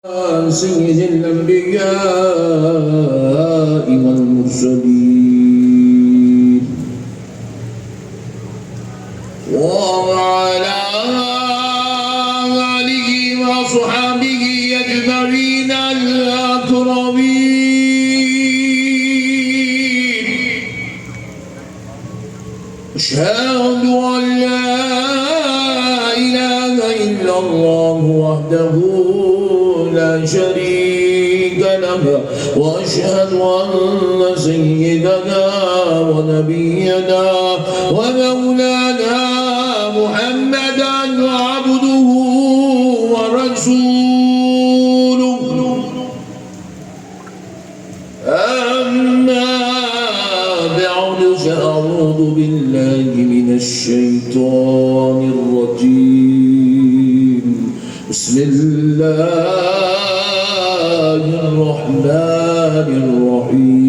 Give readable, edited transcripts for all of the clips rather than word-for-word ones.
سيد الأنبياء والمرسلين وعلى آله وصحبه أجمعين الأكرمين. أشهد أن لا إله إلا الله وحده لا شريك له وأشهد أن سيدنا ونبينا ومولانا محمدا عبده ورسوله. أما بعد فأعوذ بالله من الشيطان الرجيم. بسم الله الرحمن الرحيم.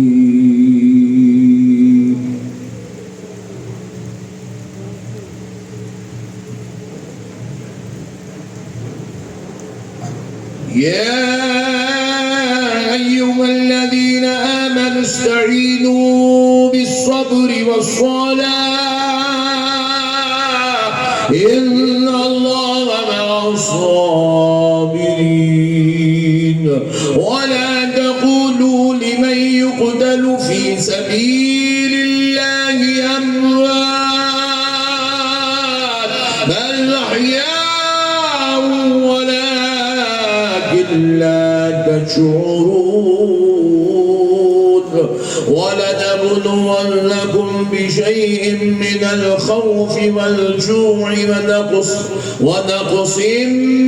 يا أيها الذين آمنوا استعينوا بالصبر والصلاة إن الله مع الصابرين. ولا تقولوا لمن يقتل في سبيل الله أموات بل أحياء ولكن لا تشعرون. ولنبلونكم بشيء من الخوف والجوع ونقص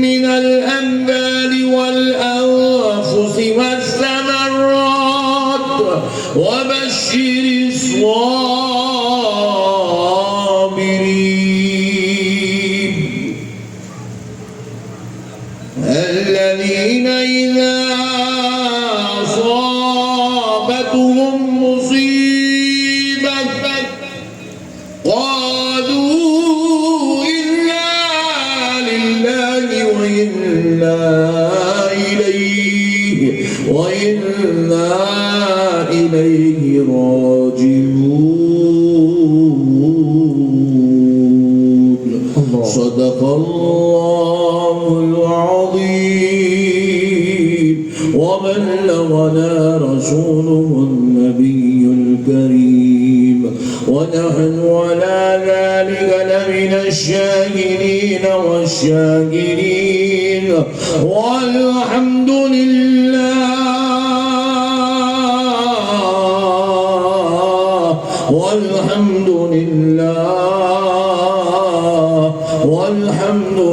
من الأموال والأنفس والثمرات وبشر الصابرين الذين إذا أصابتهم مصيبة قالوا إنا لله وإنا إليه راجعون. صدق الله العظيم وبلغنا رسوله النبي الكريم ونحن على ذلك لمن الشاهدين والشاكرين والحمد لله والحمد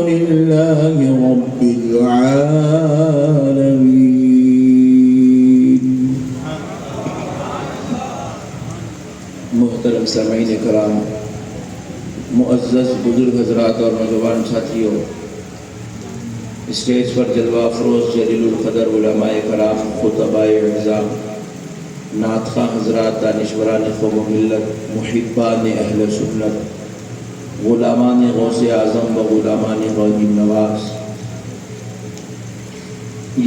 لله رب العالمين. محترم سامعین کرام، معزز بزرگ حضرات اور نوجوان ساتھیوں، اسٹیج پر جلوہ افروز جلیل القدر علماء کرام، خطباء اعزام، نعت خواں حضرات، دانشوران قوم و ملت، محبان اہل سنت، غلامان غوث اعظم و غلامان غازی نواز،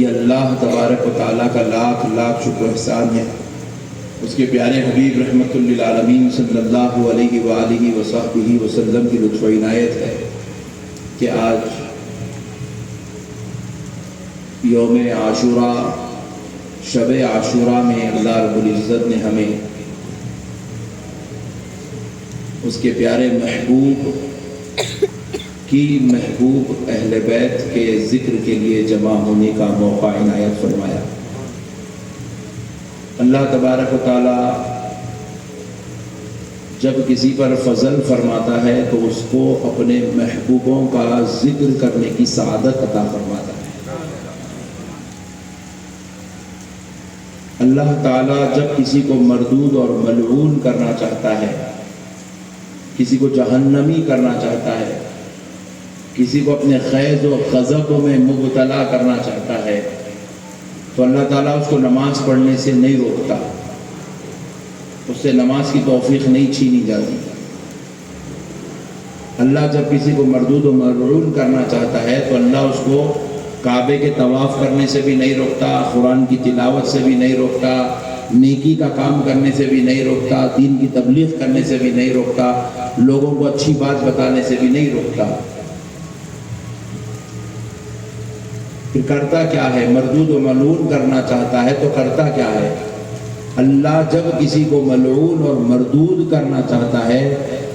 یہ اللہ تبارک و تعالیٰ کا لاکھ لاکھ شکر احسان ہے، اس کے پیارے حبیب رحمت للعالمین صلی اللہ علیہ وآلہ وصحبہ وسلم کی لطف و عنایت ہے کہ آج یوم عاشوراء، شب عاشوراء میں اللہ رب العزت نے ہمیں اس کے پیارے محبوب کی محبوب اہل بیت کے ذکر کے لیے جمع ہونے کا موقع عنایت فرمایا۔ اللہ تبارک و تعالیٰ جب کسی پر فضل فرماتا ہے تو اس کو اپنے محبوبوں کا ذکر کرنے کی سعادت عطا فرماتا ہے۔ اللہ تعالیٰ جب کسی کو مردود اور ملعون کرنا چاہتا ہے، کسی کو جہنمی کرنا چاہتا ہے، کسی کو اپنے خیز و غضب میں مبتلا کرنا چاہتا ہے تو اللہ تعالیٰ اس کو نماز پڑھنے سے نہیں روکتا، اس سے نماز کی توفیق نہیں چھینی جاتی۔ اللہ جب کسی کو مردود و ملعون کرنا چاہتا ہے تو اللہ اس کو کعبے کے طواف کرنے سے بھی نہیں روکتا، قرآن کی تلاوت سے بھی نہیں روکتا، نیکی کا کام کرنے سے بھی نہیں روکتا، دین کی تبلیغ کرنے سے بھی نہیں روکتا، لوگوں کو اچھی بات بتانے سے بھی نہیں روکتا۔ پھر کرتا کیا ہے؟ مردود و ملعون کرنا چاہتا ہے تو کرتا کیا ہے؟ اللہ جب کسی کو ملعون اور مردود کرنا چاہتا ہے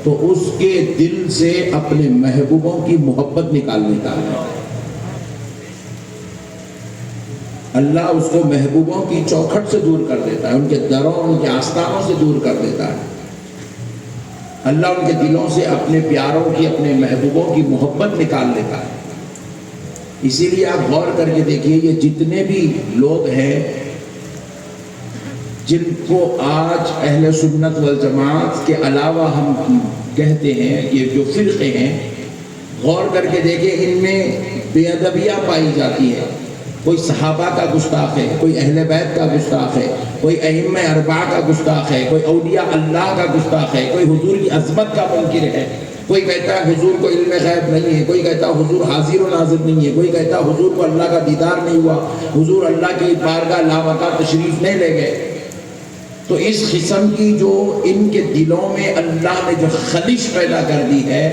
تو اس کے دل سے اپنے محبوبوں کی محبت نکال دیتا ہے۔ اللہ اس کو محبوبوں کی چوکھٹ سے دور کر دیتا ہے، ان کے دروں، ان کے آستانوں سے دور کر دیتا ہے۔ اللہ ان کے دلوں سے اپنے پیاروں کی، اپنے محبوبوں کی محبت نکال لیتا ہے۔ اسی لیے آپ غور کر کے دیکھیے، یہ جتنے بھی لوگ ہیں جن کو آج اہل سنت والجماعت کے علاوہ ہم کہتے ہیں، یہ جو فرقے ہیں، غور کر کے دیکھیں، ان میں بے ادبیاں پائی جاتی ہے۔ کوئی صحابہ کا گستاخ ہے، کوئی اہل بیت کا گستاخ ہے، کوئی ائمہ اربعہ کا گستاخ ہے، کوئی اولیاء اللہ کا گستاخ ہے، کوئی حضور کی عظمت کا منکر ہے، کوئی کہتا ہے حضور کو علم غیب نہیں ہے، کوئی کہتا ہے حضور حاضر و ناظر نہیں ہے، کوئی کہتا ہے حضور کو اللہ کا دیدار نہیں ہوا، حضور اللہ کی بارگاہ لامکان تشریف نہیں لے گئے۔ تو اس قسم کی جو ان کے دلوں میں اللہ نے جو خلش پیدا کر دی ہے،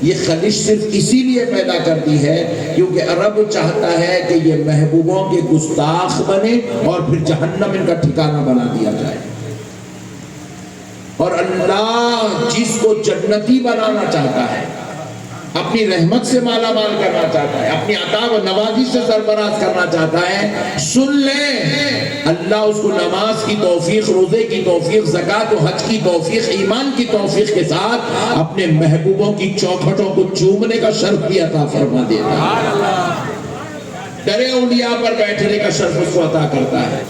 یہ خلش صرف اسی لیے پیدا کر دی ہے کیونکہ رب چاہتا ہے کہ یہ محبوبوں کے گستاخ بنے اور پھر جہنم ان کا ٹھکانہ بنا دیا جائے۔ اور اللہ جس کو جنتی بنانا چاہتا ہے، اپنی رحمت سے مالا مال کرنا چاہتا ہے، اپنی عطا و نوازی سے سرفراز کرنا چاہتا ہے، سن لیں، اللہ اس کو نماز کی توفیق، روزے کی توفیق، زکوٰۃ و حج کی توفیق، ایمان کی توفیق کے ساتھ اپنے محبوبوں کی چوکھٹوں کو چومنے کا شرف بھی عطا فرما دیتا ہے۔ در اولیاء پر بیٹھنے کا شرف اس کو عطا کرتا ہے،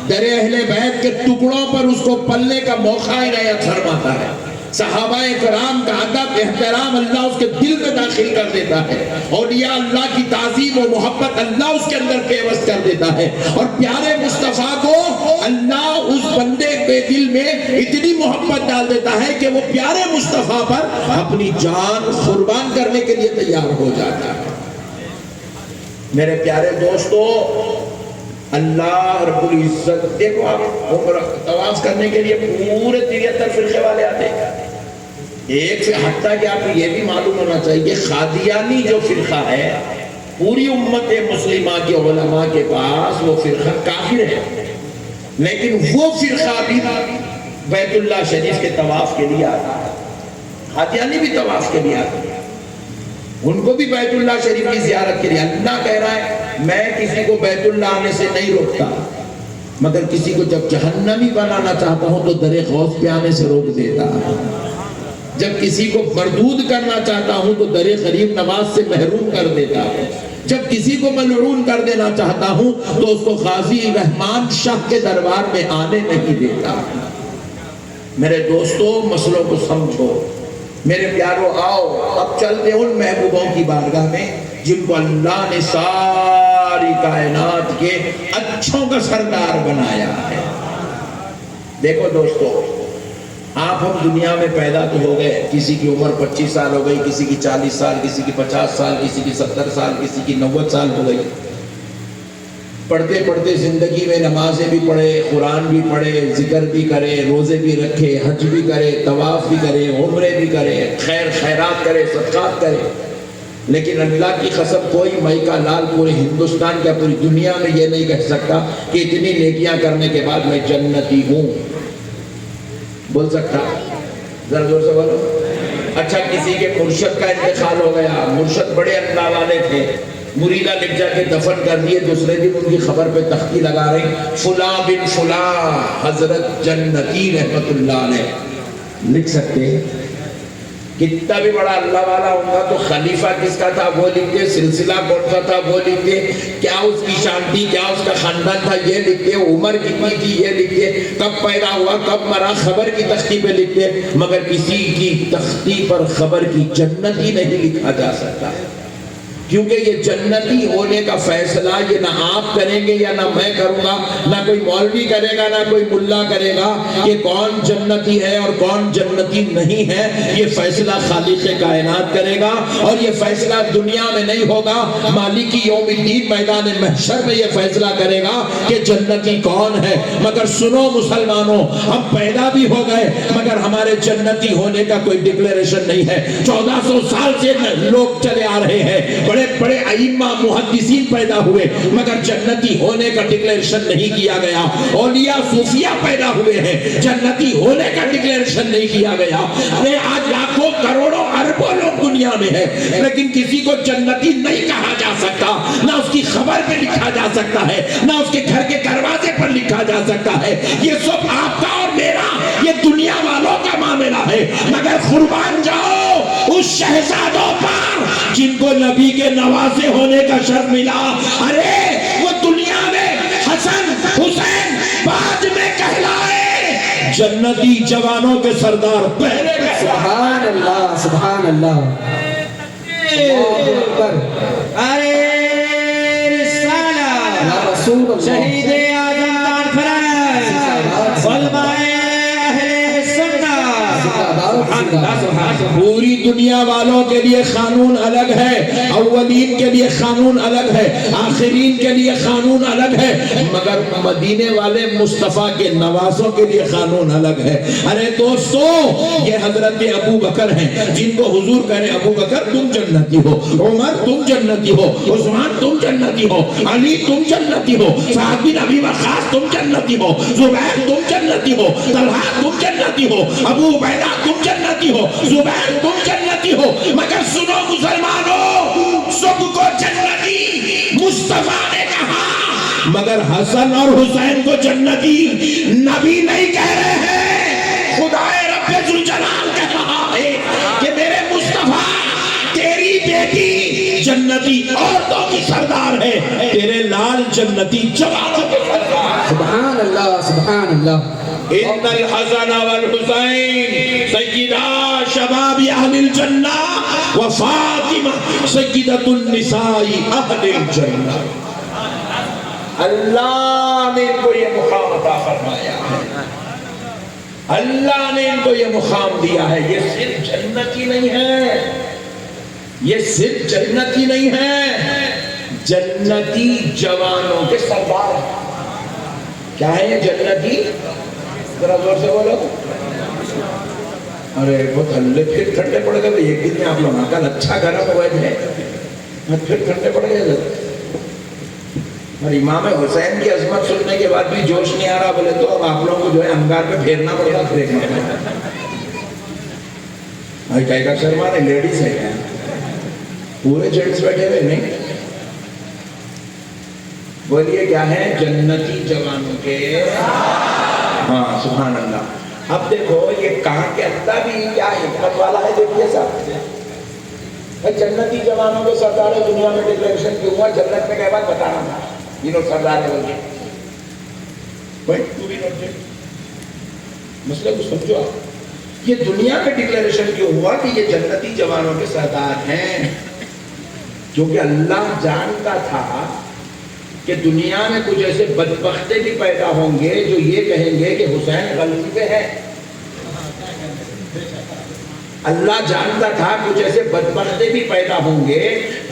در اہل بیت کے ٹکڑوں پر اس کو پلنے کا موقع عنایت فرماتا ہے۔ صحابہ کرام کا ادب احترام اللہ اس کے دل میں داخل کر دیتا ہے، اولیاء اللہ کی تعظیم و محبت اللہ اس کے اندر پیوست کر دیتا ہے، اور پیارے مصطفیٰ کو اللہ اس بندے کے دل میں اتنی محبت ڈال دیتا ہے کہ وہ پیارے مصطفیٰ پر اپنی جان قربان کرنے کے لیے تیار ہو جاتا ہے۔ میرے پیارے دوستو، اللہ رب العزت، دیکھو آپ عمرہ طواف کرنے کے لیے پورے 73 فرقے والے آتے ہیں، ایک سے حتیٰ کہ آپ کو یہ بھی معلوم ہونا چاہیے، قادیانی جو فرقہ ہے پوری امت مسلمہ کے علماء کے پاس وہ فرقہ کافر ہے، لیکن وہ فرقہ بھی بیت اللہ شریف کے طواف کے لیے آتا ہے۔ قادیانی بھی طواف کے لیے آتا ہے، ان کو بھی بیت اللہ شریف کی زیارت کے لیے۔ اللہ کہہ رہا ہے میں کسی کو بیت اللہ آنے سے نہیں روکتا، مگر کسی کو جب جہنمی بنانا چاہتا ہوں تو در غوث پہ آنے سے روک دیتا، جب کسی کو مردود کرنا چاہتا ہوں تو در غریب نواز سے محروم کر دیتا، جب کسی کو ملعون کر دینا چاہتا ہوں تو اس کو غازی رحمان شاہ کے دربار میں آنے نہیں دیتا۔ میرے دوستو، مسئلوں کو سمجھو، میرے پیارو، آؤ اب چلتے ان محبوبوں کی بارگاہ میں جن کو اللہ نے ساری کائنات کے اچھوں کا سردار بنایا ہے۔ دیکھو دوستو، آپ ہم دنیا میں پیدا تو ہو گئے، کسی کی عمر 25 سال ہو گئی، کسی کی 40 سال، کسی کی 50 سال، کسی کی 70 سال، کسی کی 90 سال ہو گئی۔ پڑھتے پڑھتے زندگی میں نمازیں بھی پڑھے، قرآن بھی پڑھے، ذکر بھی کرے، روزے بھی رکھے، حج بھی کرے، طواف بھی کرے، عمرے بھی کرے، خیرات کرے، صدقات کرے، لیکن اللہ کی قسم کوئی مئی کا لال پورے ہندوستان کا، پوری دنیا میں یہ نہیں کہہ سکتا کہ اتنی نیکیاں کرنے کے بعد میں جنتی ہوں۔ بول سکتا؟ ذرا زور سے بولو۔ اچھا، کسی کے مرشد کا انتقال ہو گیا، مرشد بڑے اللہ والے تھے، مریدہ لکھ جا کے دفن کر دیے، دوسرے دن ان کی خبر پہ تختی لگا رہی، فلاں بن فلاں حضرت جنتی رحمت اللہ علیہ۔ لکھ سکتے ہیں؟ کتنا بھی بڑا اللہ والا ہوگا تو خلیفہ کس کا تھا وہ لکھ دے، سلسلہ کون سا تھا وہ لکھ دے، کیا اس کی شان تھی، کیا اس کا خاندان تھا یہ لکھ دے، عمر کتنی تھی یہ لکھ دے، کب پیدا ہوا کب مرا خبر کی تختی پہ لکھ دے، مگر کسی کی تختی پر خبر کی جنت ہی نہیں لکھا جا سکتا، کیونکہ یہ جنتی ہونے کا فیصلہ یہ نہ آپ کریں گے یا نہ میں کروں گا، نہ کوئی مولوی کرے گا، نہ کوئی ملا کرے گا کہ کون جنتی ہے اور کون جنتی نہیں ہے۔ یہ فیصلہ خالق کائنات کرے گا، اور یہ فیصلہ دنیا میں نہیں ہوگا، مالک یوم الدین میدان محشر میں یہ فیصلہ کرے گا کہ جنتی کون ہے۔ مگر سنو مسلمانوں، ہم پیدا بھی ہو گئے مگر ہمارے جنتی ہونے کا کوئی ڈکلیریشن نہیں ہے۔ 1400 سال سے لوگ چلے آ رہے ہیں، بڑے بڑے ائمہ محدثین پیدا ہوئے مگر جنتی ہونے کا ڈکلیریشن نہیں کیا گیا۔ اولیاء صوفیہ پیدا ہوئے ہیں، جنتی ہونے کا ڈکلیریشن نہیں کیا گیا۔ ارے آج لاکھوں کروڑوں اربوں لوگ دنیا میں ہیں لیکن کسی کو جنتی نہیں کہا جا سکتا، نہ اس کی خبر پہ لکھا جا سکتا ہے، نہ اس کے گھر کے دروازے پر لکھا جا سکتا ہے۔ یہ سب آپ کا اور میرا، یہ دنیا والوں کا معاملہ ہے۔ مگر قربان جاؤ اس شہزادوں پر جن کو نبی کے نواسے ہونے کا شرف ملا۔ ارے وہ دنیا میں حسن حسین بعد میں کہلائے، جنتی جوانوں کے سردار پہلے کہلائے۔ سبحان اللہ، سبحان اللہ، اللہ اکبر۔ ارے رسالہ رسول اللہ، شہید اعظم تانفرائے علماء اہل سنت، پوری دنیا والوں کے لیے قانون الگ ہے، اولین کے لیے قانون الگ ہے، آخرین کے لیے قانون الگ ہے، مگر مدینے والے مصطفیٰ کے نواسوں کے لیے قانون الگ ہے۔ ارے دوستو، یہ حضرت ابو بکر ہیں جن کو حضور کہنے ابو بکر تم جنتی ہو، عمر تم جنتی ہو، عثمان تم جنتی ہو، علی تم جنتی ہو، سعد بن ابی وقاص تم جنتی ہو، زبیر تم جنتی ہو، طلحہ تم جنتی ہو، ابو عبیدہ تم جنتی ہو، زبیر تم جنتی ہو۔ مگر سنو مسلمانوں، سب کو جنتی مصطفیٰ نے کہا، مگر حسن اور حسین کو جنتی نبی نہیں کہہ رہے ہیں۔ خدائے رب ذوالجلال کہہ رہا ہے کہ میرے مصطفیٰ تیری بیٹی جنتی عورتوں کی سردار ہے، تیرے لال جنتی جوانوں کے سردار۔ سبحان اللہ، سبحان اللہ۔ ان الحسن والحسین سیدہ شباب اہل الجنہ وفاطمہ سیدۃ النساء اہل الجنہ۔ اللہ نے ان کو یہ مقام عطا فرمایا ہے، اللہ نے ان کو یہ مقام دیا ہے۔ یہ صرف جنتی نہیں ہے، یہ صرف جنتی نہیں ہے، جنتی جوانوں کے سردار ہیں۔ کیا ہے یہ جنتی؟ ذرا زور سے بولو۔ ارے بہت ہلے پھر ٹھنڈے پڑ گئے، ایک دن میں آپ لوگ کل اچھا گرم ہوئے تھے، پھر ٹھنڈے پڑ گئے۔ اور امام حسین کی عظمت سننے کے بعد بھی جوش نہیں آ رہا، بولے تو اب آپ لوگوں کو جو ہے انگار پہ پھیرنا پڑے گا۔ پھیرنا بھائی کیا کا شرما نے لیڈیز ہے کیا؟ پورے جینٹس بیٹھے ہوئے نہیں؟ بولیے کیا ہے؟ جنتی جوانوں کے، ہاں سبحان اللہ۔ اب دیکھو یہ کہاں کے اللہ بھی کیا حکمت والا ہے، دیکھیے صاحب، جنتی جوانوں کے سردار دنیا میں ڈکلیریشن کیوں ہوا؟ جنت میں کئی بات بتانا تھا، یہ لوگ سردار ہے بول کے بھائی تو بھی نوٹ مسئلے کو سمجھو آپ۔ یہ دنیا میں ڈکلیریشن کیوں ہوا کہ یہ جنتی جوانوں کے سردار ہیں؟ کیونکہ اللہ جانتا تھا کہ دنیا میں کچھ ایسے بدبختے بھی پیدا ہوں گے جو یہ کہیں گے کہ حسین غلطی پہ ہے۔ اللہ جانتا تھا کچھ ایسے بدبختے بھی پیدا ہوں گے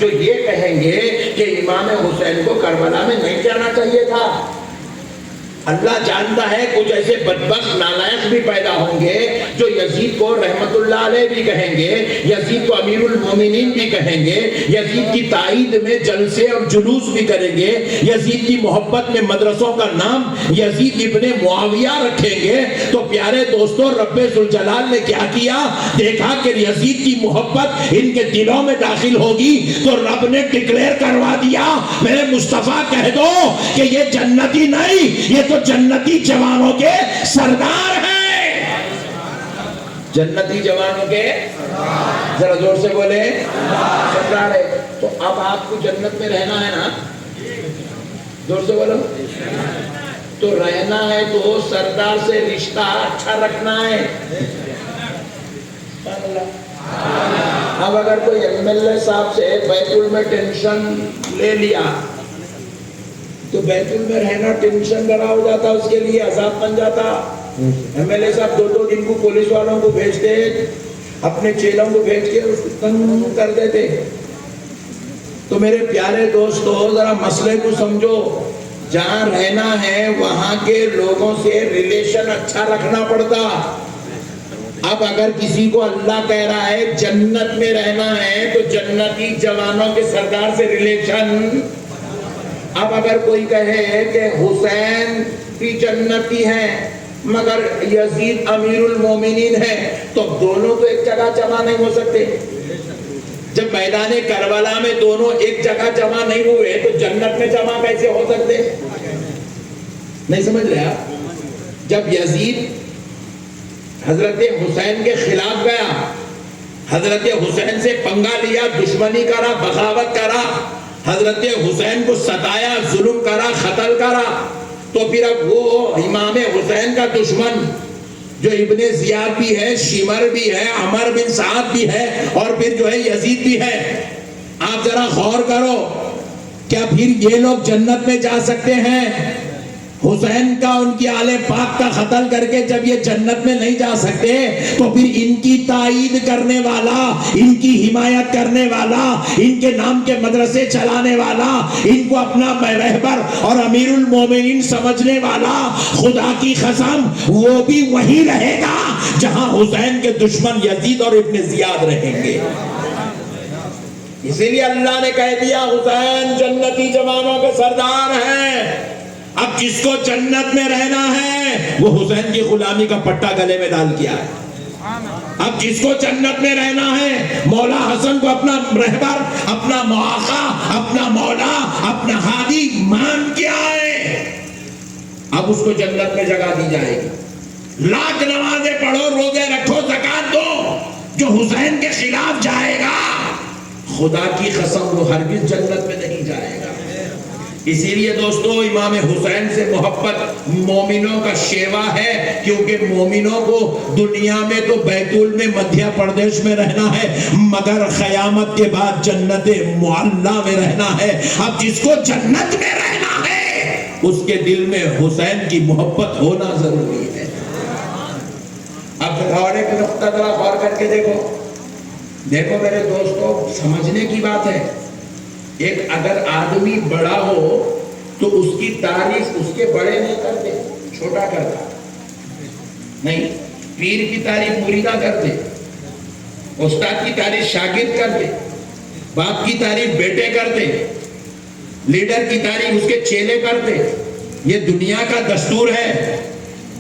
جو یہ کہیں گے کہ امام حسین کو کربلا میں نہیں جانا چاہیے تھا۔ اللہ جانتا ہے کچھ ایسے بدبخت نالائق بھی پیدا ہوں گے جو یزید کو رحمت اللہ علیہ بھی کہیں گے، یزید کو امیر المومنین بھی کہیں گے، یزید کی تائید میں جلسے اور جلوس بھی کریں گے، یزید کی محبت میں مدرسوں کا نام یزید ابن معاویہ رکھیں گے۔ تو پیارے دوستو، رب ذوالجلال نے کیا کیا؟ دیکھا کہ یزید کی محبت ان کے دلوں میں داخل ہوگی تو رب نے ڈکلیئر کروا دیا، میرے مصطفیٰ کہہ دو کہ یہ جنتی نہیں، یہ تو جنتی جوانوں کے سردار ہیں۔ جنتی جوانوں کے ذرا زور سے بولے سردار ہے۔ تو اب آپ کو جنت میں رہنا ہے نا، زور سے بولو، تو رہنا ہے تو سردار سے رشتہ اچھا رکھنا ہے۔ اب اگر کوئی ایم ایل اے صاحب سے بیت ال میں ٹینشن لے لیا تو بیت ال میں رہنا ٹینشن بنا ہو جاتا، اس کے لیے عذاب بن جاتا. ایم ایل اے صاحب دو دن کو پولیس والوں کو بھیجتے، اپنے چیلوں کو بھیج کے اس کو تنگ کر دیتے. تو میرے پیارے دوستو ذرا مسئلے کو سمجھو. جہاں رہنا ہے وہاں کے لوگوں سے ریلیشن اچھا رکھنا پڑتا. اب اگر کسی کو اللہ کہہ رہا ہے جنت میں رہنا ہے تو جنتی جوانوں کے سردار سے ریلیشن. اب اگر کوئی کہے کہ حسین بھی جنتی ہیں مگر یزید امیر المومنین ہے تو دونوں تو ایک جگہ جمع نہیں ہو سکتے. جب میدان کربلا میں دونوں ایک جگہ جمع نہیں ہوئے تو جنت میں جمع کیسے ہو سکتے؟ نہیں سمجھ رہے آپ؟ جب یزید حضرت حسین کے خلاف گیا، حضرت حسین سے پنگا لیا، دشمنی کرا، بغاوت کرا، حضرت حسین کو ستایا، ظلم کرا، قتل کرا، تو پھر اب وہ امام حسین کا دشمن جو ابن زیاد بھی ہے، شمر بھی ہے، عمر بن سعد بھی ہے، اور پھر جو ہے یزید بھی ہے. آپ ذرا غور کرو، کیا پھر یہ لوگ جنت میں جا سکتے ہیں؟ حسین کا، ان کی آل پاک کا قتل کر کے جب یہ جنت میں نہیں جا سکتے تو پھر ان کی تائید کرنے والا، ان کی حمایت کرنے والا، ان کے نام کے مدرسے چلانے والا، ان کو اپنا رہبر اور امیر المومنین سمجھنے والا، خدا کی قسم وہ بھی وہی رہے گا جہاں حسین کے دشمن یزید اور ابن زیاد رہیں گے. اسی لیے اللہ نے کہہ دیا حسین جنتی جوانوں کے سردار ہیں. اب جس کو جنت میں رہنا ہے وہ حسین کی غلامی کا پٹا گلے میں ڈال کیا ہے. اب جس کو جنت میں رہنا ہے مولا حسن کو اپنا رہبر، اپنا آقا، اپنا مولا، اپنا ہادی مان کے آئے، اب اس کو جنت میں جگہ دی جائے گی. لاکھ نمازیں پڑھو، روزے رکھو، زکات دو، جو حسین کے خلاف جائے گا خدا کی قسم وہ ہرگز جنت میں نہیں جائے گا. اسی لیے دوستو امام حسین سے محبت مومنوں کا شیوا ہے، کیونکہ مومنوں کو دنیا میں تو بیت ال میں مدھیہ پردیش میں رہنا ہے مگر قیامت کے بعد جنت معلیٰ میں رہنا ہے. اب جس کو جنت میں رہنا ہے اس کے دل میں حسین کی محبت ہونا ضروری ہے. اب اور ایک نقطہ ذرا غور کر کے دیکھو میرے دوستو، سمجھنے کی بات ہے. ایک اگر آدمی بڑا ہو تو اس کی تعریف اس کے بڑے نہیں کرتے، چھوٹا کرتا. نہیں، پیر کی تعریف مریدہ کرتے، استاد کی تعریف شاگرد کرتے، باپ کی تعریف بیٹے کرتے، لیڈر کی تعریف اس کے چیلے کرتے. یہ دنیا کا دستور ہے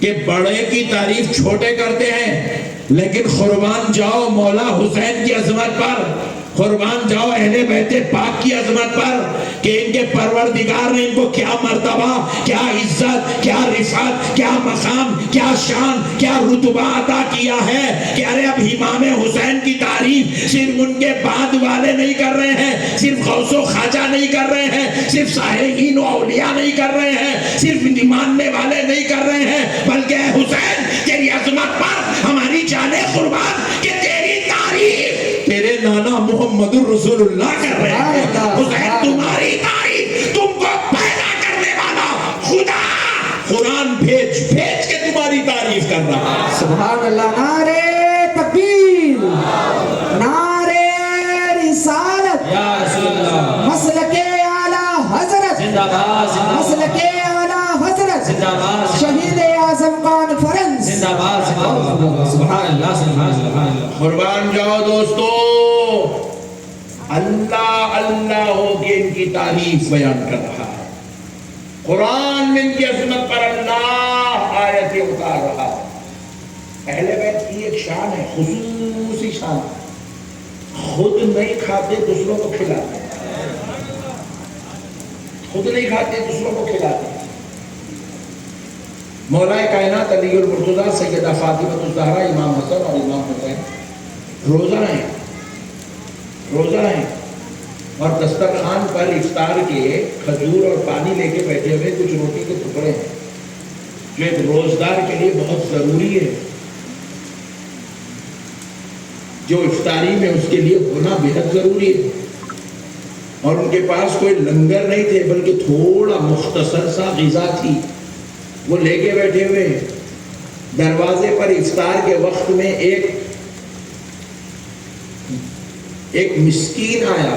کہ بڑے کی تعریف چھوٹے کرتے ہیں. لیکن قربان جاؤ مولا حسین کی عظمت پر، قربان جاؤ اہل بیت پاک کی عظمت پر کہ ان کے پروردگار نے ان کو کیا مرتبہ، کیا عزت، کیا رفعت، کیا مقام، کیا شان، کیا رتبہ عطا کیا ہے کہ ارے اب امام حسین کی تعریف صرف ان کے بعد والے نہیں کر رہے ہیں، صرف غوث و خواجہ نہیں کر رہے ہیں، صرف صالحین و اولیاء نہیں کر رہے ہیں، صرف ماننے والے نہیں کر رہے ہیں، بلکہ اے حسین تیری عظمت پر ہماری جانیں قربان کہ تیری تعریف تیرے نانا محمد الرسول اللہ کر رہے ہیں. حسین تمہاری تعریف تم کو پیدا کرنے والا خدا قرآن بھیج کے تمہاری تعریف کر رہا ہے. سبحان اللہ. نعرے تکبیر، نعرے رسالت، یا رسول اللہ، مسلک اعلی حضرت، زندہ باد، مسلک اعلی حضرت، زندہ باد، شہید اعظم کانفرنس، زندہ باد، سبحان اللہ، سبحان اللہ. قربان جاؤ دوستو، اللہ اللہ ہو کے ان کی تعریف بیان کر رہا ہے. قرآن میں ان کی عظمت پر اللہ آیتیں اتار رہا ہے. اہل بیت کی ایک شان ہے، خصوصی شان، خود نہیں کھاتے دوسروں کو کھلاتے، خود نہیں کھاتے دوسروں کو کھلاتے. مولا کائنات علی المرتضیٰ سیدہ فاطمہ الزہرا، امام حسن اور امام حسین روزہ ہیں اور دسترخوان پر افطار کے کھجور اور پانی لے کے بیٹھے ہوئے کچھ روٹی کے ٹکڑے ہیں جو ایک روزدار کے لیے بہت ضروری ہے. جو افطاری میں اس کے لیے ہونا بہت ضروری ہے. اور ان کے پاس کوئی لنگر نہیں تھے بلکہ تھوڑا مختصر سا غذا تھی، وہ لے کے بیٹھے ہوئے. دروازے پر افطار کے وقت میں ایک مسکین آیا،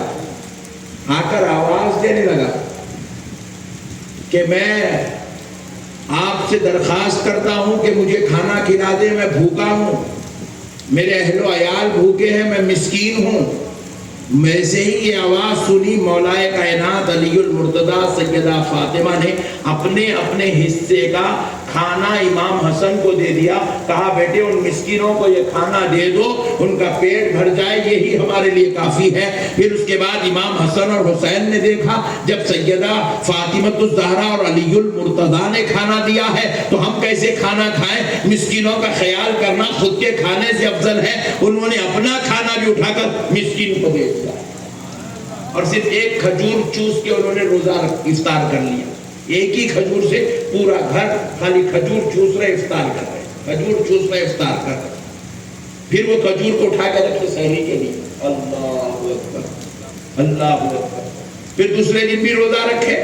آ کر آواز دینے لگا کہ میں آپ سے درخواست کرتا ہوں کہ مجھے کھانا کھلا دے، میں بھوکا ہوں، میرے اہل و عیال بھوکے ہیں، میں مسکین ہوں. میں سے ہی یہ آواز سنی مولا کائنات علی المرتضیٰ سیدہ فاطمہ نے اپنے حصے کا کھانا امام حسن کو دے دیا. کہا بیٹے ان مسکینوں کو یہ کھانا دے دو، ان کا پیٹ بھر جائے، یہی ہمارے لیے کافی ہے. پھر اس کے بعد امام حسن اور حسین نے دیکھا جب سیدہ فاطمہ الزہرا اور علی المرتضیٰ نے کھانا دیا ہے تو ہم کیسے کھانا کھائیں؟ مسکینوں کا خیال کرنا خود کے کھانے سے افضل ہے. انہوں نے اپنا کھانا بھی اٹھا کر مسکین کو دے دیا اور صرف ایک کھجور چوس کے انہوں نے روزہ افطار کر لیا. ایک ہی کھجور سے پورا گھر خالی کھجور چوس رہے افطار کر رہے، کھجور چوس رہے افطار کر رہے. پھر وہ کھجور کو اٹھا کے رکھے سحری کے لیے. اللہ اکبر اللہ اکبر. پھر دوسرے دن بھی روزہ رکھے،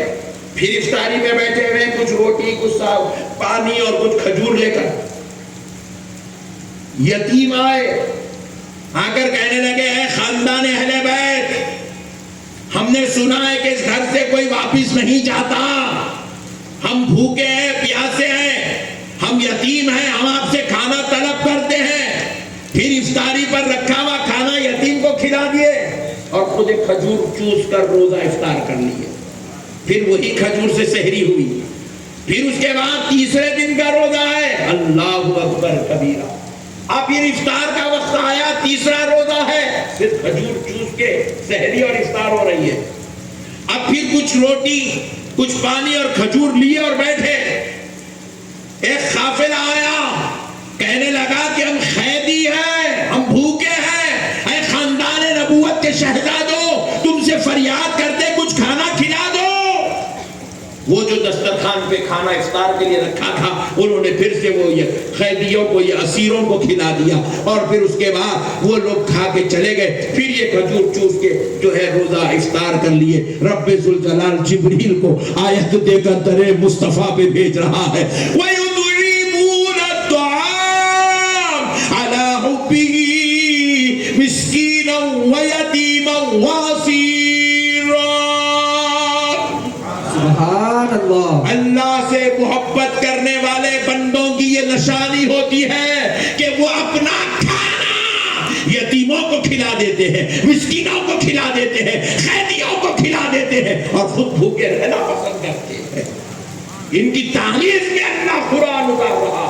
پھر افطاری میں بیٹھے ہوئے کچھ روٹی کچھ پانی اور کچھ کھجور لے کر. یتیم آئے، آ کر کہنے لگے اے خاندان اہل بیت، ہم نے سنا ہے کہ اس گھر سے کوئی واپس نہیں جاتا، ہم بھوکے ہیں پیاسے ہیں، ہم یتیم ہیں، ہم آپ سے کھانا طلب کرتے ہیں. پھر افطاری پر رکھا ہوا کھانا یتیم کو کھلا دیے اور خود ایک کھجور چوس کر روزہ افطار کر لیے. پھر وہی کھجور سے سحری ہوئی. پھر اس کے بعد تیسرے دن کا روزہ ہے. اللہ اکبر کبیرہ. اب پھر افطار کا وقت آیا، تیسرا روزہ ہے، صرف کھجور چوس کے سحری اور افطار ہو رہی ہے. اب پھر کچھ روٹی کچھ پانی اور کھجور لیے اور بیٹھے. ایک قافلہ آیا، کہنے لگا کہ ہم قیدی ہیں، ہم بھوکے ہیں، اے خاندان نبوت کے شہزادوں، تم سے فریاد کرتے کچھ کھانا کھلا دو. وہ جو دسترخوان پہ کھانا افطار کے لیے رکھا تھا انہوں نے پھر سے وہ یہ قیدیوں کو یہ اسیروں کو کھلا دیا اور پھر اس کے بعد وہ لوگ کھا کے چلے گئے. پھر یہ کھجور چوس کے جو ہے روزہ افطار کر لیے. رب ذوالجلال جبریل کو آیت دے کر در مصطفیٰ پہ بھیج رہا ہے. وَيُطْعِمُونَ الطَّعَامَ عَلَى حُبِّهِ مِسْكِينًا وَيَتِيمًا وَأَسِيرًا. اللہ سے محبت کرنے والے بندوں کی یہ نشانی ہوتی ہے کہ وہ اپنا کھانا یتیموں کو کھلا دیتے ہیں، مسکینوں کو کھلا دیتے ہیں، قیدیوں کو کھلا دیتے ہیں اور خود بھوکے رہنا پسند کرتے ہیں. ان کی تعریف میں اللہ قرآن اتار رہا،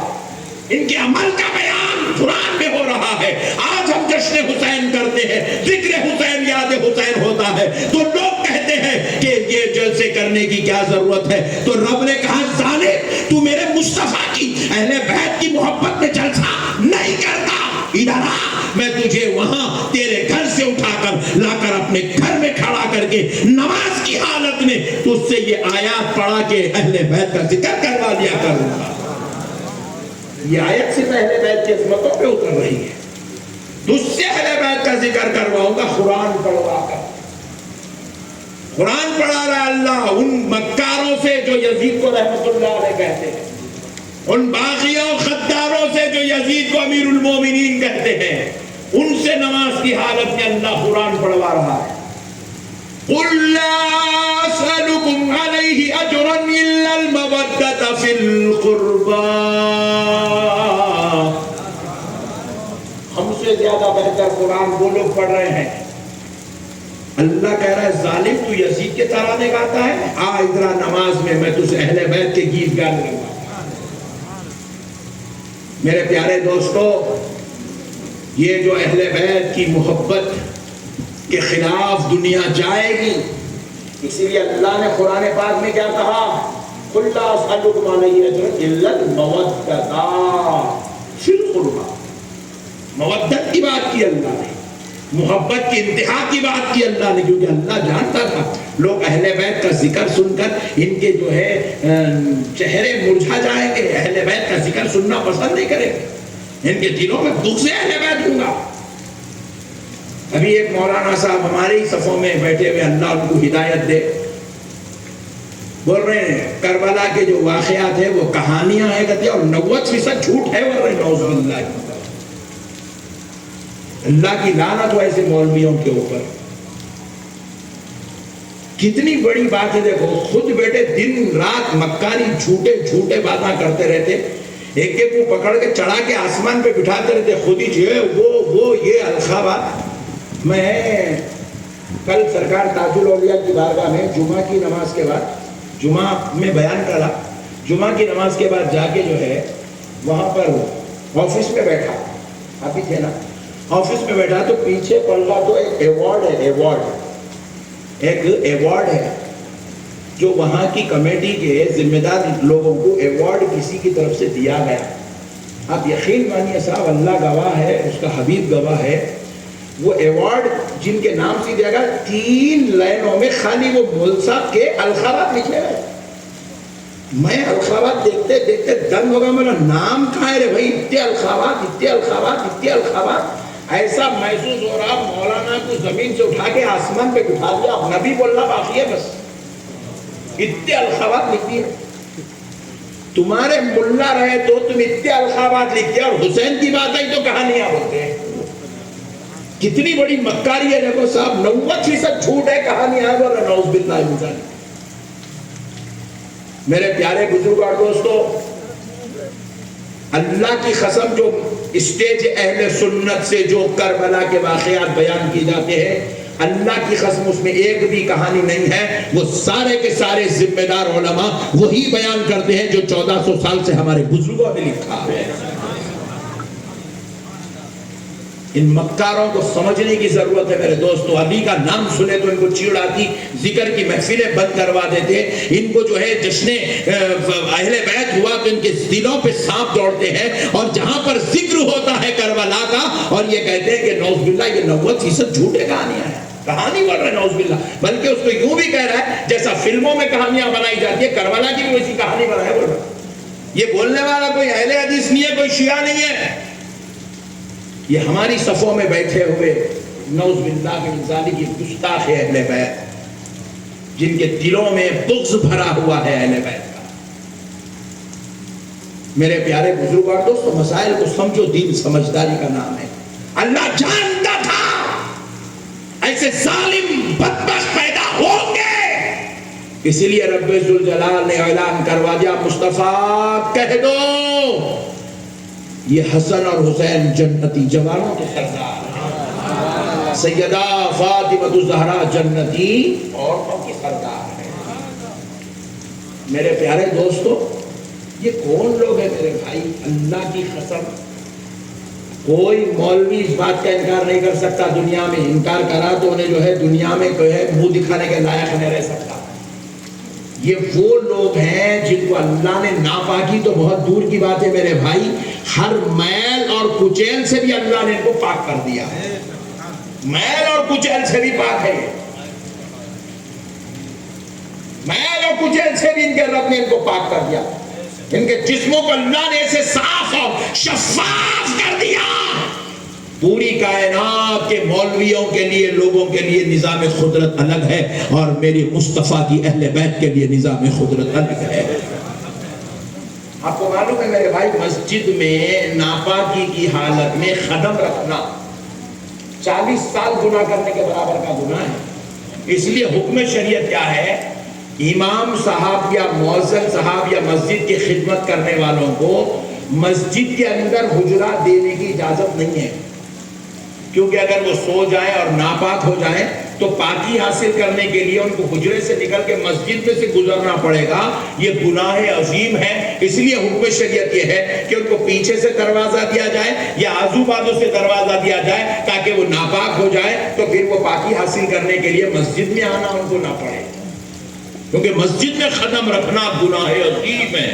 ان کے عمل کا بیان قرآن میں ہو رہا ہے. آج ہم جشن حسین کرتے ہیں، ذکر حسین یاد حسین ہوتا ہے تو لوگ کہتے ہیں کہ یہ جلسے کرنے کی کیا ضرورت ہے. تو رب نے کہا ظالم، تو میرے مصطفیٰ کی اہل بیت کی محبت میں جلسہ نہیں کرتا، ادھر آ، میں تجھے وہاں تیرے گھر سے اٹھا کر لا کر اپنے گھر میں کھڑا کر کے نماز کی حالت میں تجھ سے یہ آیات پڑھا کے اہل بیت کا ذکر کروا دیا کروں گا. یہ آیت سے اہل بیت کی عظمتوں پہ اتر رہی ہے. تجھ سے اہل بیت کا ذکر کرواؤں گا قرآن پڑھوا کر. قرآن پڑھا رہا اللہ ان مکاروں سے جو یزید کو رحمت اللہ علیہ کہتے ہیں، ان باغیوں خداروں سے جو یزید کو امیر المومنین کہتے ہیں، ان سے نماز کی حالت میں اللہ قرآن پڑھوا رہا ہے. قُلْ لَا أَسْأَلُكُمْ عَلَيْهِ أَجْرًا إِلَّا الْمَوَدَّةَ فِي الْقُرْبَى. ہم سے زیادہ بہتر قرآن وہ لوگ پڑھ رہے ہیں. اللہ کہہ رہا ہے ظالم، تو یزید کے ترانے گاتا ہے، آ ادھر نماز میں تجھے اہل بیت کے گیت گانے لگا. میرے پیارے دوستو، یہ جو اہل بیت کی محبت کے خلاف دنیا جائے گی، اسی لیے اللہ نے قرآن پاک میں کیا کہا؟ قُلْ لَا أَسْأَلُكُمْ عَلَيْهِ أَجْرًا إِلَّا الْمَوَدَّةَ فِي الْقُرْبَى. مودت کی بات کی اللہ نے، محبت کی انتہا کی بات کی اللہ نے، کیونکہ اللہ جانتا تھا لوگ اہل بیت کا ذکر سن کر ان کے جو ہے چہرے مرجھا جائیں گے، اہل بیت کا ذکر سننا پسند نہیں کریں گے، ان کے دلوں میں دکھ سے اہل بیت ہوں گا. ابھی ایک مولانا صاحب ہمارے ہی صفوں میں بیٹھے ہوئے، اللہ ان کو ہدایت دے، بول رہے ہیں کربلا کے جو واقعات ہیں وہ کہانیاں ہیں کہتے ہیں، اور 90% جھوٹ ہے، بول رہے ہیں نعوذ باللہ، اللہ کی لعنت ہو ایسے مولویوں کے اوپر۔ کتنی بڑی بات ہے، دیکھو خود بیٹے دن رات مکاری جھوٹے جھوٹے باتاں کرتے رہتے، ایک کے کو پکڑ کے چڑھا کے آسمان پہ بٹھاتے رہتے، خود ہی جو وہ یہ الخابات۔ میں کل سرکار تاج الاولیاء کی بارگاہ میں جمعہ کی نماز کے بعد، جمعہ میں بیان کرا، جمعہ کی نماز کے بعد جا کے جو ہے وہاں پر آفس میں بیٹھا، آپ ہی تھے نا، آفس میں بیٹھا تو پیچھے پلڑا تو ایک ایوارڈ ہے، ایک ایوارڈ ہے جو وہاں کی کمیٹی کے ذمہ دار لوگوں کو ایوارڈ کسی کی طرف سے دیا گیا۔ آپ یقین مانیے صاحب، اللہ گواہ ہے، اس کا حبیب گواہ ہے، وہ ایوارڈ جن کے نام سے دیا گیا 3 لائنوں میں خالی وہ ملسا کے الخابات لکھے گئے۔ میں الخابات دیکھتے دیکھتے دم ہوگا، میرا نام کہاں ہے رے بھائی، اتنے الخابات اتنے الخابات اتنے الخابات۔ ایسا محسوس ہو رہا مولانا کو زمین سے اٹھا کے آسمان پہ اٹھا دیا، اب نبی بولنا باقی ہے، بس اتنے الخابات لکھ دیے۔ تمہارے ملا رہے تو تم اتنے الخابات لکھتے، اور حسین کی بات آئی تو کہانیاں بولتے ہیں۔ کتنی بڑی مکاری ہے، دیکھو صاحب 90% جھوٹ ہے، کہانیاں بول رہے، نعوذ باللہ من ذالک۔ میرے پیارے بزرگ اور دوستو، اللہ کی قسم جو اسٹیج اہل سنت سے جو کربلا کے واقعات بیان کی جاتے ہیں، اللہ کی قسم اس میں ایک بھی کہانی نہیں ہے، وہ سارے کے سارے ذمہ دار علماء وہی بیان کرتے ہیں جو 1400 سال سے ہمارے بزرگوں نے لکھا ہے۔ ان مکاروں کو سمجھنے کی ضرورت ہے میرے دوستو۔ علی کا نام سنے تو ان کو چیڑ آتی، ذکر کی محفلیں بند کروا دیتے، ان کو جو ہے جشن اہل بیت ہوا تو ان کے دلوں پہ سانپ دوڑتے ہیں، اور جہاں پر ذکر ہوتا ہے کربلا کا اور یہ کہتے ہیں کہ نعوذ باللہ یہ 90% جھوٹے کہانیاں ہیں، کہانی بول رہے ہیں نعوذ باللہ، بلکہ اس کو یوں بھی کہہ رہا ہے جیسا فلموں میں کہانیاں بنائی جاتی ہے، کربلا کی بھی ویسی کہانی بنائے بول رہا ہے۔ یہ بولنے والا کوئی اہل حدیث نہیں ہے، کوئی شیعہ نہیں ہے، یہ ہماری صفوں میں بیٹھے ہوئے نعوذ باللہ من ذالک گستاخ اہل بیت، جن کے دلوں میں بغض بھرا ہوا ہے اہل بیت کا۔ میرے پیارے بزرگ اور دوستو، مسائل کو سمجھو، دین سمجھداری کا نام ہے۔ اللہ جانتا تھا ایسے ظالم بدبخت پیدا ہوں گے، اس لیے رب ذوالجلال نے اعلان کروا دیا، مصطفیٰ کہہ دو یہ حسن اور حسین جنتی، جوانوں کے سردار، سیدہ فاطمہ الزہرا جنتی، عورتوں کی سردار ہے۔ میرے پیارے دوستو، یہ کون لوگ ہیں میرے بھائی؟ اللہ کی قسم کوئی مولوی اس بات کا انکار نہیں کر سکتا، دنیا میں انکار کرا تو انہیں جو ہے دنیا میں کوئی ہے منہ دکھانے کے لائق نہیں رہ سکتا۔ یہ وہ لوگ ہیں جن کو اللہ نے ناپاکی تو بہت دور کی بات ہے میرے بھائی، ہر میل اور کچیل سے بھی اللہ نے ان کو پاک کر دیا ہے، میل اور کچیل سے بھی پاک ہے، میل اور کچیل سے بھی ان کے رب نے ان کو پاک کر دیا، ان کے جسموں کو اللہ نے ایسے صاف اور شفاف کر دیا۔ پوری کائنات کے مولویوں کے لیے، لوگوں کے لیے نظام قدرت الگ ہے، اور میری مصطفیٰ کی اہل بیت کے لیے نظام قدرت الگ ہے۔ آپ کو معلوم ہے میرے بھائی، مسجد میں ناپاکی کی حالت میں قدم رکھنا 40 سال گناہ کرنے کے برابر کا گناہ ہے۔ اس لیے حکم شریعت کیا ہے؟ امام صاحب یا مؤذن صاحب یا مسجد کی خدمت کرنے والوں کو مسجد کے اندر حجرہ دینے کی اجازت نہیں ہے، کیونکہ اگر وہ سو جائیں اور ناپاک ہو جائیں تو پاکی حاصل کرنے کے لیے ان کو حجرے سے نکل کے مسجد میں سے گزرنا پڑے گا، یہ گناہ عظیم ہے۔ اس لیے حکم شریعت یہ ہے کہ ان کو پیچھے سے دروازہ دیا جائے یا آزو بازو سے دروازہ دیا جائے، تاکہ وہ ناپاک ہو جائے تو پھر وہ پاکی حاصل کرنے کے لیے مسجد میں آنا ان کو نہ پڑے، کیونکہ مسجد میں قدم رکھنا گناہ عظیم ہے،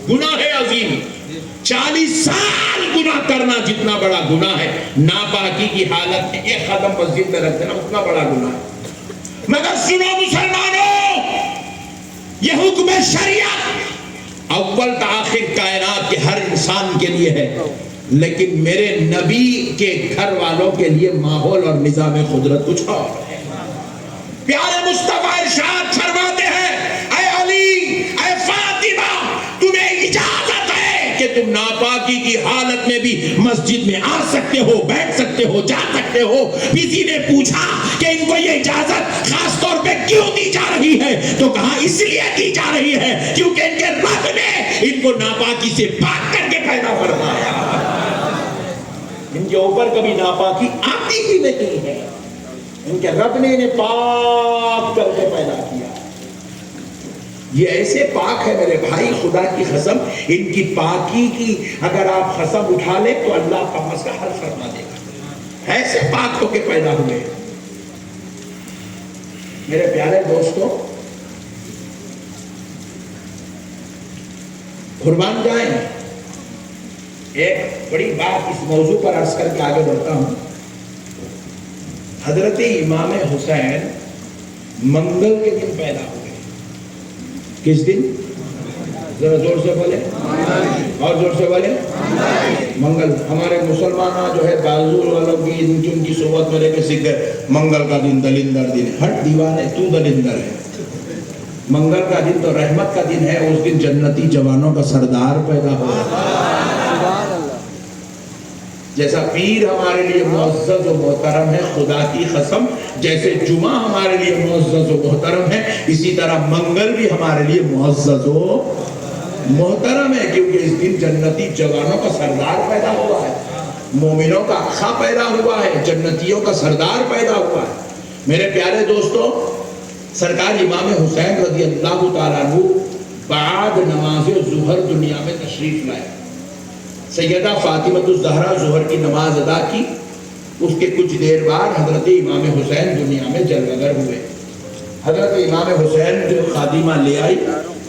گناہ عظیم۔ 40 سال گناہ کرنا جتنا بڑا گناہ ہے، ناپاکی کی حالت میں ایک قدم مسجد میں رکھ دینا اتنا بڑا گناہ ہے۔ مگر سنو مسلمانوں، یہ حکم شریعت اول تا آخر کائنات کے ہر انسان کے لیے ہے۔ لیکن میرے نبی کے گھر والوں کے لیے ماحول اور نظام قدرت کچھ اور ہے. پیارے مصطفیٰ ارشاد فرماتے ہیں اے علی اے فاطمہ تمہیں اجازت ہے کہ تم ناپاکی کی حالت میں بھی مسجد میں آ سکتے ہو, بیٹھ سکتے ہو, جا سکتے ہو. کسی نے پوچھا کہ ان کو یہ اجازت خاص طور پہ کیوں دی جا رہی ہے, تو کہا اس لیے دی جا رہی ہے کیونکہ ان کے رب نے ان کو ناپاکی سے پاک کر کے پیدا فرمایا. ان کے اوپر کبھی ناپاکی آتی ہی نہیں ہے, ان کے رب نے انہیں پاک کر کے پیدا کیا. یہ ایسے پاک ہے میرے بھائی, خدا کی قسم ان کی پاکی کی اگر آپ قسم اٹھا لیں تو اللہ کا مسئلہ حل فرما دے گا. ایسے پاک ہو کے پیدا ہوئے. میرے پیارے دوستوں, قربان جائیں, ایک بڑی بات اس موضوع پر عرض کر کے آگے بڑھتا ہوں. حضرت امام حسین منگل کے دن پیدا ہوئے. کس دن؟ ذرا زور سے بولے, اور زور سے بولے. منگل. ہمارے مسلمان جو ہے بازور والوں کی ان کی صحبت میں رہ کے سیکھ گئے منگل کا دن دلندر دن ہے. ہٹ دیوانے, تو دلندر ہے. منگل کا دن تو رحمت کا دن ہے. اس دن جنتی جوانوں کا سردار پیدا ہوا. جیسا پیر ہمارے لیے معزز و محترم ہے, خدا کی قسم جیسے جمعہ ہمارے لیے معزز و محترم ہے, اسی طرح منگل بھی ہمارے لیے معزز و محترم ہے, کیونکہ اس دن جنتی جوانوں کا سردار پیدا ہوا ہے, مومنوں کا آقا پیدا ہوا ہے, جنتیوں کا سردار پیدا ہوا ہے. میرے پیارے دوستوں, سرکار امام حسین رضی اللہ تعالیٰ عنہ بعد نماز ظہر دنیا میں تشریف لائے. سیدہ فاطمہ الزہرا ظہر کی نماز ادا کی. اس کے کچھ دیر بعد حضرت امام حسین دنیا میں جلوگر ہوئے. حضرت امام حسین جو خادمہ لے آئی,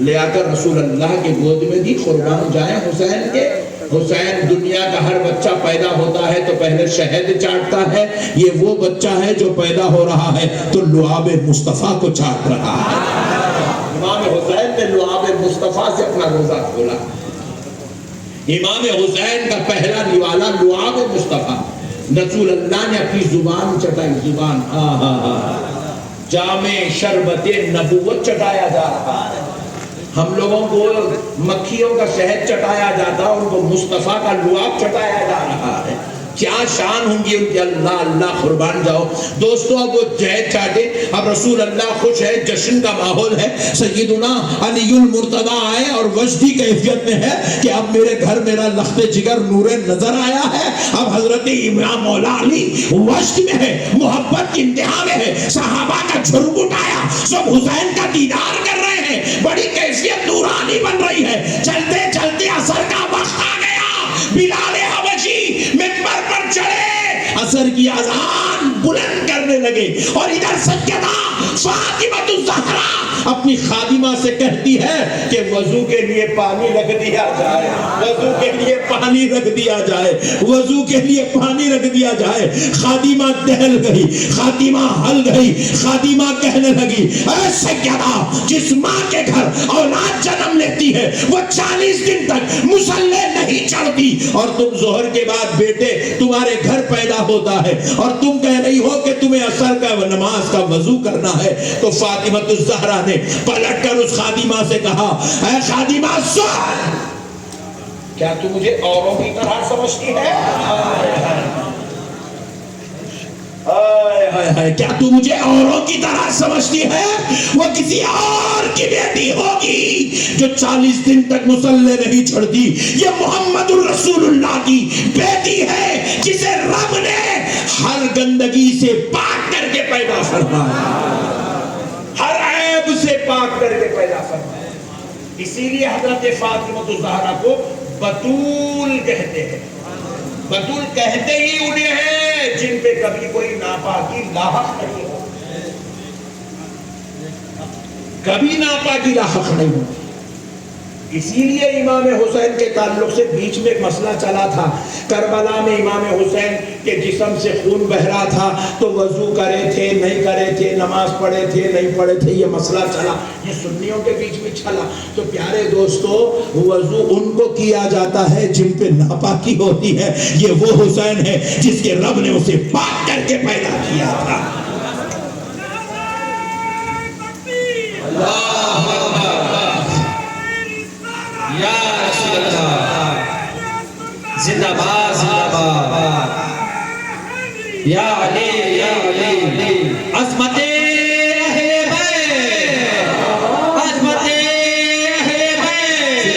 لے آ کر رسول اللہ کے گود میں دی. قربان جائیں حسین کے. حسین دنیا کا ہر بچہ پیدا ہوتا ہے تو پہلے شہد چاٹتا ہے, یہ وہ بچہ ہے جو پیدا ہو رہا ہے تو لعاب مصطفیٰ کو چاٹ رہا ہے. امام حسین نے لعاب مصطفیٰ سے اپنا روزہ کھولا. امام حسین کا پہلا نوالا لعاب مصطفیٰ. رسول اللہ نے اپنی زبان چٹائی. زبان جامع شربت نبوت چٹایا جا رہا ہے. ہم لوگوں کو مکھیوں کا شہد چٹایا جاتا, ان کو مصطفیٰ کا لعاب چٹایا جا رہا ہے. کیا شان ہوں گی ان کی. اللہ اللہ قربان جاؤ. دوستو اب وہ جہد چاٹے, اب رسول اللہ خوش ہے, جشن کا ماحول ہے. سیدنا علی المرتضیٰ آئے اور وجدی کیفیت میں ہے کہ اب میرے گھر میرا لخت جگر نور نظر آیا ہے. اب حضرت امام مولا علی وجد میں ہے, محبت کی انتہا میں ہے. صحابہ کا جھرم اٹھایا, سب حسین کا دیدار کر رہے ہیں. بڑی کیفیت نورانی بن رہی ہے. چلتے چلتے عصر کا وقت آ گیا. بلال حبشی منبر پر چڑھے, عصر کی اذان بلند کرنے لگے, اور ادھر سیدہ فاطمہ الزہرا اپنی خادمہ سے کہتی ہے کہ وضو کے لیے پانی رکھ دیا جائے, وضو کے لیے پانی رکھ دیا جائے, وضو کے لیے پانی رکھ دیا جائے. خادمہ دہل گئی, خادمہ ہل گئی. خادمہ کہنے لگی اے سیدہ, جس ماں کے گھر اولاد جنم لیتی ہے وہ 40 دن تک مصلی نہیں چڑھتی, اور تم ظہر کے بعد بیٹے تمہارے گھر پیدا ہوتا ہے اور تم کہہ رہی ہو کہ تمہیں عصر کا نماز کا وضو کرنا ہے. تو فاطمہ الزہرا نے پلٹ کر اس خادمہ سے کہا اے خادمہ سن, کیا تو مجھے اوروں کی طرح سمجھتی ہے؟ کیا تو مجھے اوروں کی طرح سمجھتی ہے؟ وہ کسی اور کی بیٹی ہوگی جو 40 دن تک مصلی نہیں چھڑتی. یہ محمد الرسول اللہ کی بیٹی ہے جسے رب نے ہر گندگی سے پاک کر کے پیدا فرمایا, ہر عیب سے پاک کر کے پیدا فرمایا. اسی لیے حضرت فاطمہ الزہرا کو بتول کہتے ہیں. بتول کہتے ہی انہیں ہیں جن پہ کبھی کوئی ناپاکی لاحق نہیں ہو, کبھی ناپاکی لاحق نہیں ہو. اسی لیے امام حسین کے تعلق سے بیچ میں ایک مسئلہ چلا تھا کربلا میں امام حسین کے جسم سے خون بہ رہا تھا تو وضو کرے تھے نہیں کرے تھے نماز پڑھے تھے نہیں پڑھے تھے یہ مسئلہ چلا یہ سنیوں کے بیچ میں چلا تو پیارے دوستو وضو ان کو کیا جاتا ہے جن پہ ناپاکی ہوتی ہے یہ وہ حسین ہے جس کے رب نے اسے پاک کر کے پیدا کیا تھا یا رسول اللہ زندہ باد یا علی